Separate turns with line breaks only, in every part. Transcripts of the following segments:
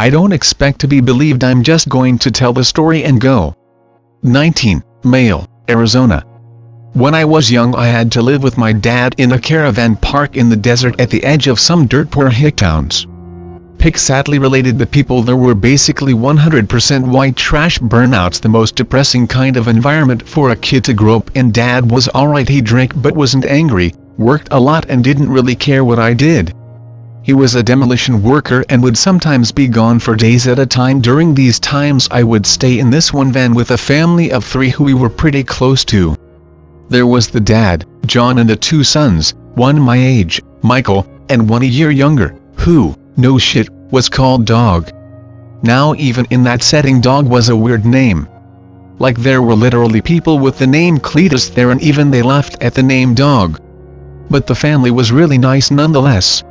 I don't expect to be believed, I'm just going to tell the story and go. 19, male, Arizona. When I was young I had to live with my dad in a caravan park in the desert at the edge of some dirt poor hick towns. Sadly related the people there were basically 100% white trash burnouts, the most depressing kind of environment for a kid to grow up in. Dad was alright, he drank but wasn't angry, worked a lot and didn't really care what I did. He was a demolition worker and would sometimes be gone for days at a time. During these times I would stay in this one van with a family of 3 who we were pretty close to. There was the dad, John, and the 2 sons, one my age, Michael, and one a year younger, who, no shit, was called Dog. Now even in that setting Dog was a weird name. Like there were literally people with the name Cletus there, and even they laughed at the name Dog. But the family was really nice nonetheless.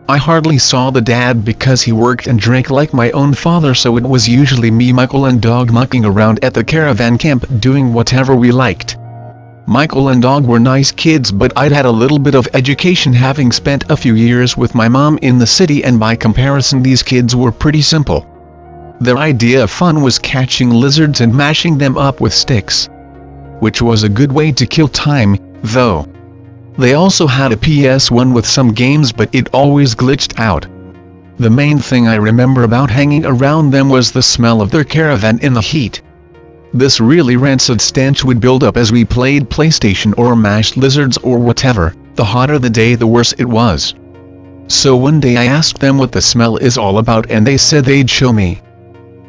I hardly saw the dad because he worked and drank like my own father, so it was usually me, Michael and Dog mucking around at the caravan camp doing whatever we liked. Michael and Dog were nice kids, but I'd had a little bit of education having spent a few years with my mom in the city, and by comparison these kids were pretty simple. Their idea of fun was catching lizards and mashing them up with sticks. Which was a good way to kill time, though. They also had a PS1 with some games, but it always glitched out. The main thing I remember about hanging around them was the smell of their caravan in the heat. This really rancid stench would build up as we played PlayStation or mashed lizards or whatever. The hotter the day the worse it was. So one day I asked them what the smell is all about, and they said they'd show me.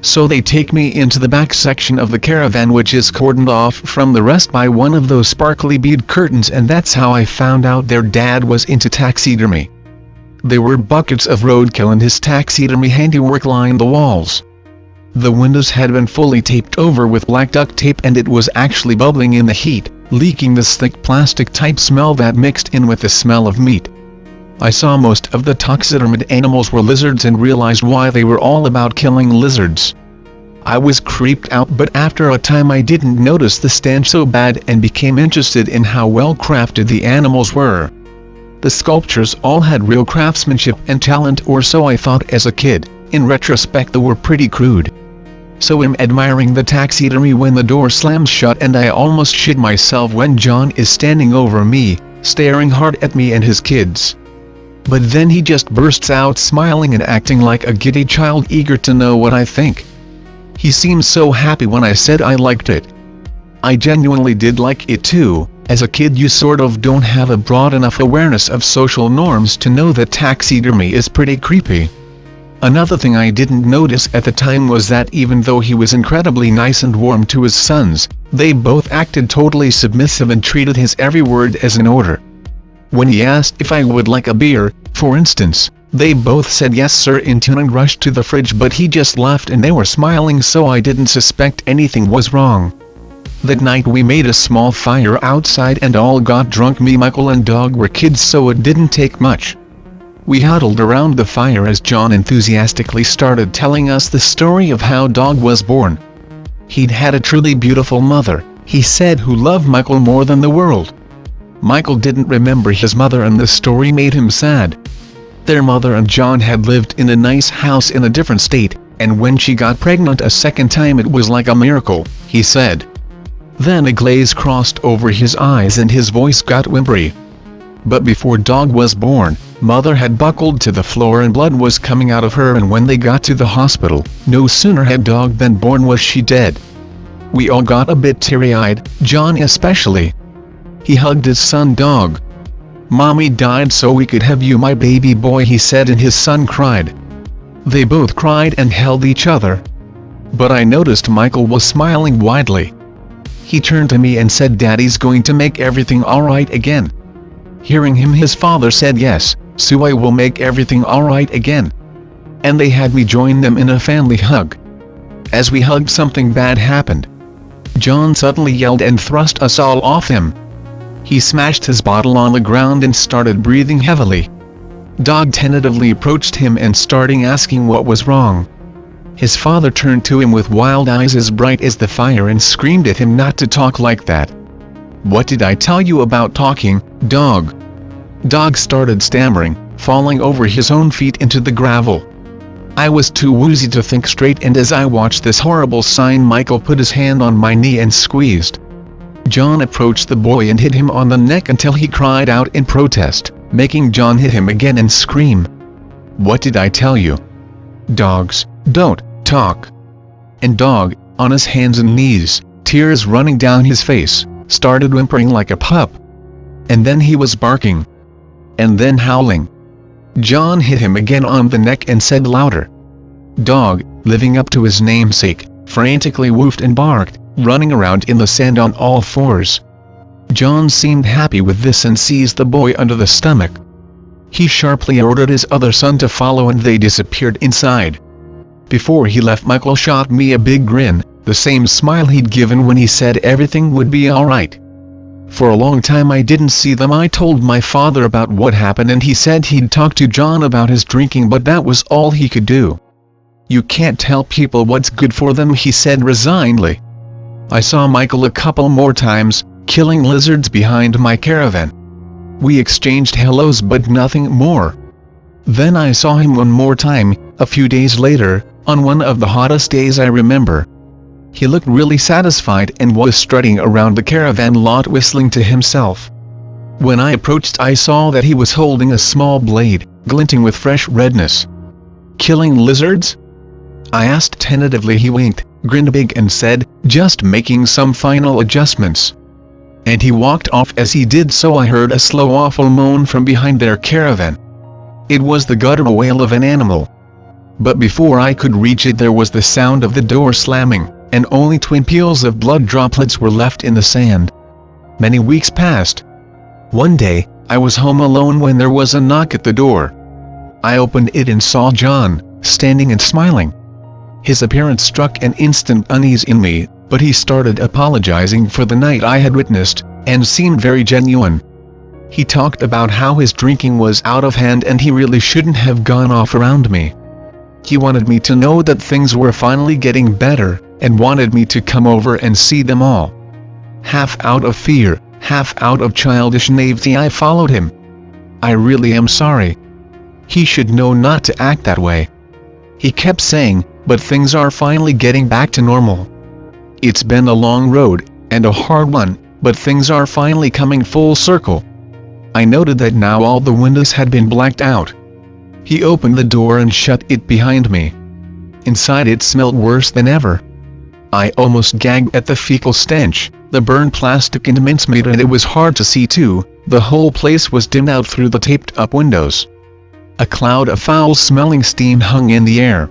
So they take me into the back section of the caravan, which is cordoned off from the rest by one of those sparkly bead curtains, and that's how I found out their dad was into taxidermy. There were buckets of roadkill and his taxidermy handiwork lined the walls. The windows had been fully taped over with black duct tape, and it was actually bubbling in the heat, leaking this thick plastic-type smell that mixed in with the smell of meat. I saw most of the taxidermied animals were lizards and realized why they were all about killing lizards. I was creeped out, but after a time I didn't notice the stench so bad and became interested in how well crafted the animals were. The sculptures all had real craftsmanship and talent, or so I thought as a kid. In retrospect they were pretty crude. So I'm admiring the taxidermy when the door slams shut, and I almost shit myself when John is standing over me, staring hard at me and his kids. But then he just bursts out smiling and acting like a giddy child eager to know what I think. He seemed so happy when I said I liked it. I genuinely did like it too. As a kid you sort of don't have a broad enough awareness of social norms to know that taxidermy is pretty creepy. Another thing I didn't notice at the time was that even though he was incredibly nice and warm to his sons, they both acted totally submissive and treated his every word as an order. When he asked if I would like a beer, for instance, they both said yes sir in tune and rushed to the fridge, but he just laughed and they were smiling, so I didn't suspect anything was wrong. That night we made a small fire outside and all got drunk. Me, Michael and Dog were kids, so it didn't take much. We huddled around the fire as John enthusiastically started telling us the story of how Dog was born. He'd had a truly beautiful mother, he said, who loved Michael more than the world. Michael didn't remember his mother, and the story made him sad. Their mother and John had lived in a nice house in a different state, and when she got pregnant a second time it was like a miracle, he said. Then a glaze crossed over his eyes and his voice got whimpery. But before Dog was born, Mother had buckled to the floor and blood was coming out of her, and when they got to the hospital, no sooner had Dog been born was she dead. We all got a bit teary-eyed, John especially. He hugged his son Dog. "Mommy died so we could have you, my baby boy," he said, and his son cried. They both cried and held each other. But I noticed Michael was smiling widely. He turned to me and said, "Daddy's going to make everything alright again." Hearing him, his father said, "Yes, so I will make everything alright again." And they had me join them in a family hug. As we hugged, something bad happened. John suddenly yelled and thrust us all off him. He smashed his bottle on the ground and started breathing heavily. Dog tentatively approached him and started asking what was wrong. His father turned to him with wild eyes as bright as the fire and screamed at him not to talk like that. "What did I tell you about talking, Dog?" Dog started stammering, falling over his own feet into the gravel. I was too woozy to think straight, and as I watched this horrible sign, Michael put his hand on my knee and squeezed. John approached the boy and hit him on the neck until he cried out in protest, making John hit him again and scream. "What did I tell you? Dogs don't talk." And Dog, on his hands and knees, tears running down his face, started whimpering like a pup. And then he was barking. And then howling. John hit him again on the neck and said louder. Dog, living up to his namesake, frantically woofed and barked, running around in the sand on all fours. John seemed happy with this and seized the boy under the stomach. He sharply ordered his other son to follow, and they disappeared inside. Before he left, Michael shot me a big grin, the same smile he'd given when he said everything would be alright. For a long time I didn't see them. I told my father about what happened, and he said he'd talk to John about his drinking, but that was all he could do. "You can't tell people what's good for them," he said resignedly. I saw Michael a couple more times, killing lizards behind my caravan. We exchanged hellos but nothing more. Then I saw him one more time, a few days later, on one of the hottest days I remember. He looked really satisfied and was strutting around the caravan lot whistling to himself. When I approached, I saw that he was holding a small blade, glinting with fresh redness. "Killing lizards?" I asked tentatively. He winked, grinned big and said, "Just making some final adjustments." And he walked off. As he did so, I heard a slow, awful moan from behind their caravan. It was the guttural wail of an animal. But before I could reach it, there was the sound of the door slamming, and only twin peels of blood droplets were left in the sand. Many weeks passed. One day, I was home alone when there was a knock at the door. I opened it and saw John, standing and smiling. His appearance struck an instant unease in me, but he started apologizing for the night I had witnessed, and seemed very genuine. He talked about how his drinking was out of hand and he really shouldn't have gone off around me. He wanted me to know that things were finally getting better, and wanted me to come over and see them all. Half out of fear, half out of childish naivety, I followed him. "I really am sorry. He should know not to act that way," he kept saying, "but things are finally getting back to normal. It's been a long road, and a hard one, but things are finally coming full circle." I noted that now all the windows had been blacked out. He opened the door and shut it behind me. Inside it smelled worse than ever. I almost gagged at the fecal stench, the burned plastic and mincemeat, and it was hard to see too. The whole place was dimmed out through the taped-up windows. A cloud of foul-smelling steam hung in the air.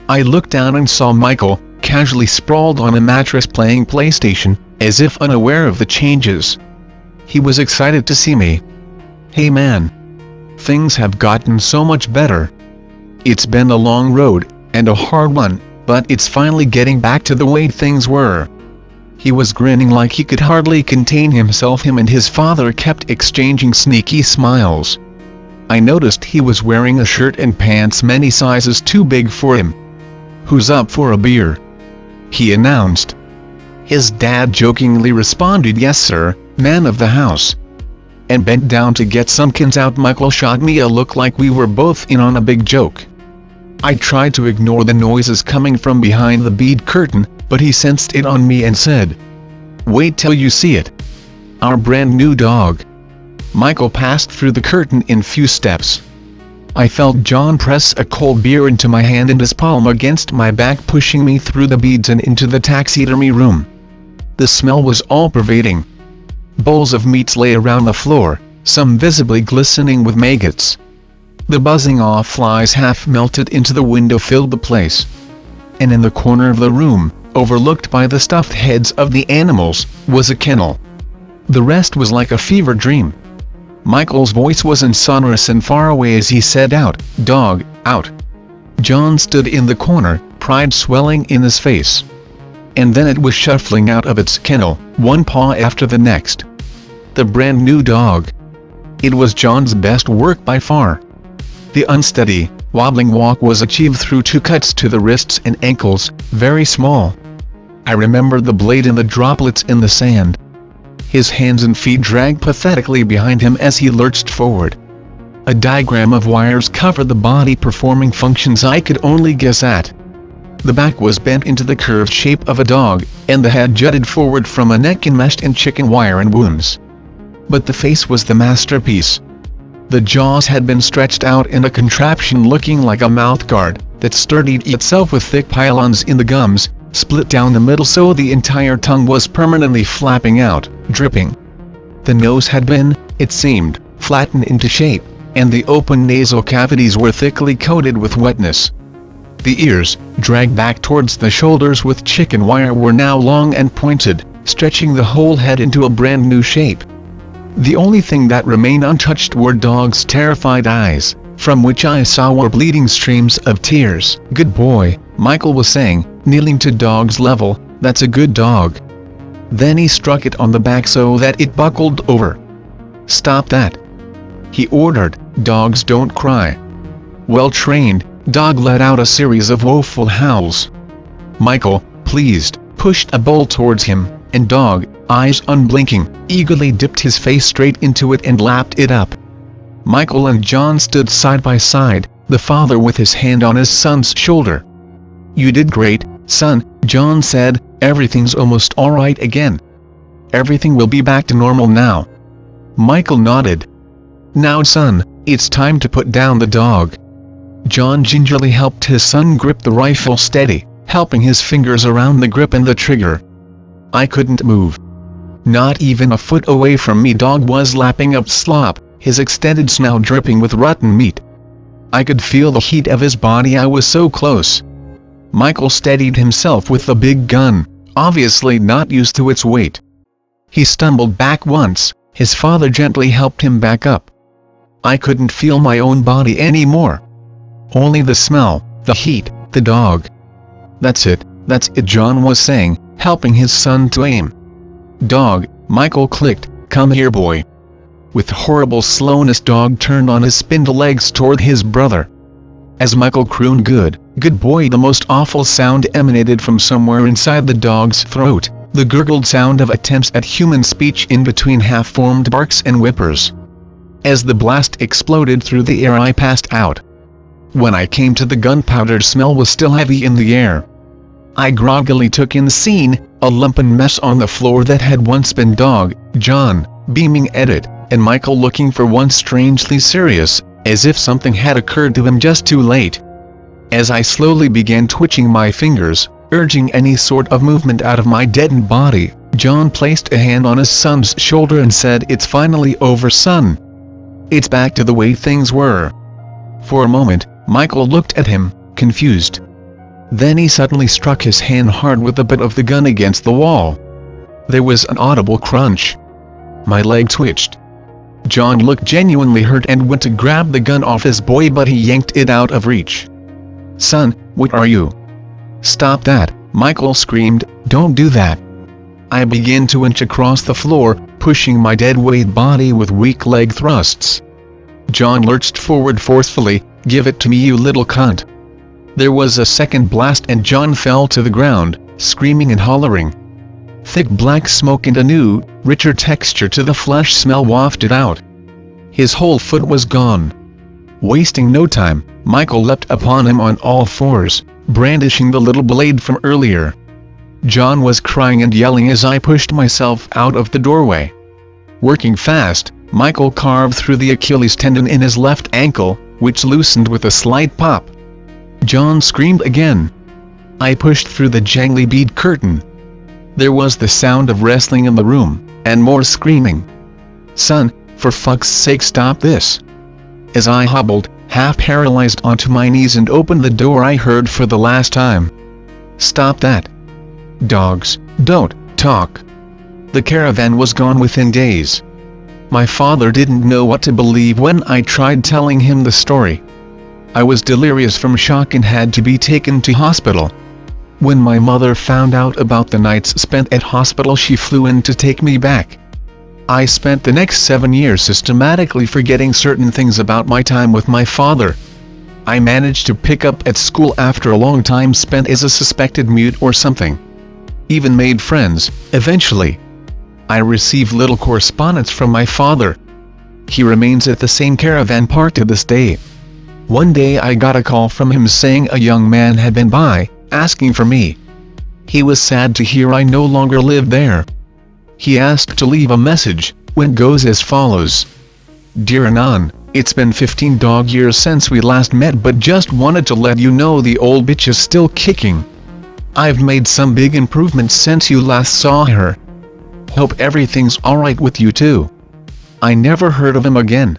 I looked down and saw Michael, casually sprawled on a mattress playing PlayStation, as if unaware of the changes. He was excited to see me. "Hey man. Things have gotten so much better. It's been a long road, and a hard one, but it's finally getting back to the way things were." He was grinning like he could hardly contain himself. Him and his father kept exchanging sneaky smiles. I noticed he was wearing a shirt and pants many sizes too big for him. "Who's up for a beer?" he announced. His dad jokingly responded, "Yes sir, man of the house," and bent down to get some cans out. Michael shot me a look like we were both in on a big joke. I tried to ignore the noises coming from behind the bead curtain, but he sensed it on me and said, "Wait till you see it. Our brand new dog." Michael passed through the curtain in few steps. I felt John press a cold beer into my hand and his palm against my back, pushing me through the beads and into the taxidermy room. The smell was all-pervading. Bowls of meats lay around the floor, some visibly glistening with maggots. The buzzing of flies half melted into the window filled the place. And in the corner of the room, overlooked by the stuffed heads of the animals, was a kennel. The rest was like a fever dream. Michael's voice was sonorous and far away as he said, "Out, dog, out." John stood in the corner, pride swelling in his face. And then it was shuffling out of its kennel, one paw after the next. The brand new dog. It was John's best work by far. The unsteady, wobbling walk was achieved through 2 cuts to the wrists and ankles, very small. I remember the blade and the droplets in the sand. His hands and feet dragged pathetically behind him as he lurched forward. A diagram of wires covered the body performing functions I could only guess at. The back was bent into the curved shape of a dog, and the head jutted forward from a neck enmeshed in chicken wire and wounds. But the face was the masterpiece. The jaws had been stretched out in a contraption looking like a mouthguard, that sturdied itself with thick pylons in the gums, split down the middle so the entire tongue was permanently flapping out, dripping. The nose had been, it seemed, flattened into shape, and the open nasal cavities were thickly coated with wetness. The ears, dragged back towards the shoulders with chicken wire, were now long and pointed, stretching the whole head into a brand new shape. The only thing that remained untouched were Dog's terrified eyes, from which I saw were bleeding streams of tears. "Good boy," Michael was saying, kneeling to Dog's level, "that's a good dog." Then he struck it on the back so that it buckled over. "Stop that," he ordered, "dogs don't cry." Well trained, Dog let out a series of woeful howls. Michael, pleased, pushed a bowl towards him, and Dog, eyes unblinking, eagerly dipped his face straight into it and lapped it up. Michael and John stood side by side, the father with his hand on his son's shoulder. "You did great, son," John said, "everything's almost alright again. Everything will be back to normal now." Michael nodded. "Now son, it's time to put down the dog." John gingerly helped his son grip the rifle steady, helping his fingers around the grip and the trigger. I couldn't move. Not even a foot away from me Dog was lapping up slop, his extended snout dripping with rotten meat. I could feel the heat of his body, I was so close. Michael steadied himself with the big gun, obviously not used to its weight. He stumbled back once, his father gently helped him back up. I couldn't feel my own body anymore. Only the smell, the heat, the dog. That's it, John was saying, helping his son to aim. "Dog," Michael clicked, "come here boy." With horrible slowness Dog turned on his spindle legs toward his brother. As Michael crooned good boy, the most awful sound emanated from somewhere inside the dog's throat, the gurgled sound of attempts at human speech in between half-formed barks and whimpers. As the blast exploded through the air I passed out. When I came to, the gunpowder smell was still heavy in the air. I groggily took in the scene, a lumpen mess on the floor that had once been Dog, John, beaming at it, and Michael looking for once strangely serious, as if something had occurred to him just too late. As I slowly began twitching my fingers, urging any sort of movement out of my deadened body, John placed a hand on his son's shoulder and said, "It's finally over, son. It's back to the way things were." For a moment, Michael looked at him, confused. Then he suddenly struck his hand hard with the butt of the gun against the wall. There was an audible crunch. My leg twitched. John looked genuinely hurt and went to grab the gun off his boy, but he yanked it out of reach. "Son, what are you?" "Stop that," Michael screamed, "don't do that." I began to inch across the floor, pushing my dead-weight body with weak leg thrusts. John lurched forward forcefully, "Give it to me, you little cunt." There was a second blast and John fell to the ground, screaming and hollering. Thick black smoke and a new, richer texture to the flesh smell wafted out. His whole foot was gone. Wasting no time, Michael leapt upon him on all fours, brandishing the little blade from earlier. John was crying and yelling as I pushed myself out of the doorway. Working fast, Michael carved through the Achilles tendon in his left ankle, which loosened with a slight pop. John screamed again. I pushed through the jangly bead curtain. There was the sound of wrestling in the room, and more screaming. "Son, for fuck's sake, stop this." As I hobbled, half paralyzed, onto my knees and opened the door, I heard for the last time, "Stop that. Dogs don't talk." The caravan was gone within days. My father didn't know what to believe when I tried telling him the story. I was delirious from shock and had to be taken to hospital. When my mother found out about the nights spent at hospital, she flew in to take me back. I spent the next 7 years systematically forgetting certain things about my time with my father. I managed to pick up at school after a long time spent as a suspected mute or something. Even made friends, eventually. I received little correspondence from my father. He remains at the same caravan park to this day. One day I got a call from him saying a young man had been by, asking for me. He was sad to hear I no longer live there. He asked to leave a message, which goes as follows. Dear Anon, it's been 15 dog years since we last met, but just wanted to let you know the old bitch is still kicking. I've made some big improvements since you last saw her. Hope everything's alright with you too. I never heard of him again.